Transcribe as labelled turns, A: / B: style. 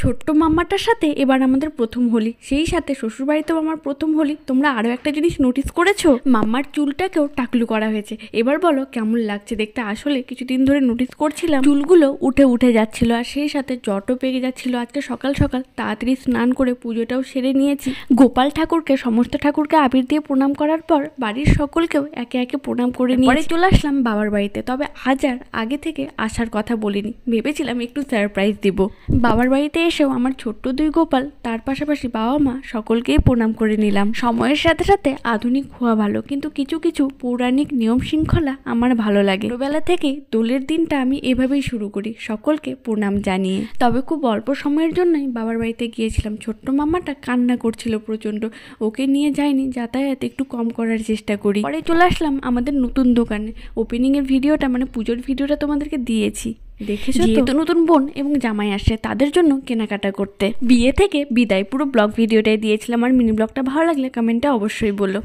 A: ছোট্ট মাম্মাটার সাথে এবার আমাদের প্রথম হোলি, সেই সাথে শ্বশুরবাড়িতেও আমার প্রথম হোলি। তোমরা আরও একটা জিনিস নোটিস করেছো, মাম্মার চুলটাকেও টাকলু করা হয়েছে। এবার বলো কেমন লাগছে দেখতে। আসলে কিছুদিন ধরে নোটিস করছিলাম চুলগুলো উঠে উঠে যাচ্ছিল, আর সেই সাথে জটও পেকে যাচ্ছিল। আজকে সকাল সকাল তাড়াতাড়ি স্নান করে পুজোটাও সেরে নিয়েছি। গোপাল ঠাকুরকে, সমস্ত ঠাকুরকে আবির দিয়ে প্রণাম করার পর বাড়ির সকলকেও একে একে প্রণাম করে নিয়ে পরে চলে আসলাম বাবার বাড়িতে। তবে আজ আর আগে থেকে আসার কথা বলিনি, ভেবেছিলাম একটু সারপ্রাইজ দিব। বাবার বাড়িতে এসেও আমার ছোট্ট দুই গোপাল, তার পাশাপাশি বাবা মা সকলকেই প্রণাম করে নিলাম। সময়ের সাথে সাথে আধুনিক হওয়া ভালো, কিন্তু কিছু কিছু পৌরাণিক নিয়ম শৃঙ্খলা আমার ভালো লাগে। ছোটবেলা থেকে দোলের দিনটা আমি এভাবেই শুরু করি, সকলকে প্রণাম জানিয়ে। তবে খুব অল্প সময়ের জন্যই বাবার বাড়িতে গিয়েছিলাম। ছোট্ট মামাটা কান্না করছিল প্রচন্ড, ওকে নিয়ে যাইনি, যাতায়াত একটু কম করার চেষ্টা করি। পরে চলে আসলাম আমাদের নতুন দোকানে। ওপেনিং এর ভিডিওটা, মানে পুজোর ভিডিওটা তোমাদেরকে দিয়েছি, দেখেছো তো। নতুন বোন এবং জামাই আসে, তাদের জন্য কেনাকাটা করতে। বিয়ে থেকে বিদায় পুরো ব্লগ ভিডিওটাই দিয়েছিলাম। আর মিনি ব্লগটা ভালো লাগলে কমেন্টে অবশ্যই বলো।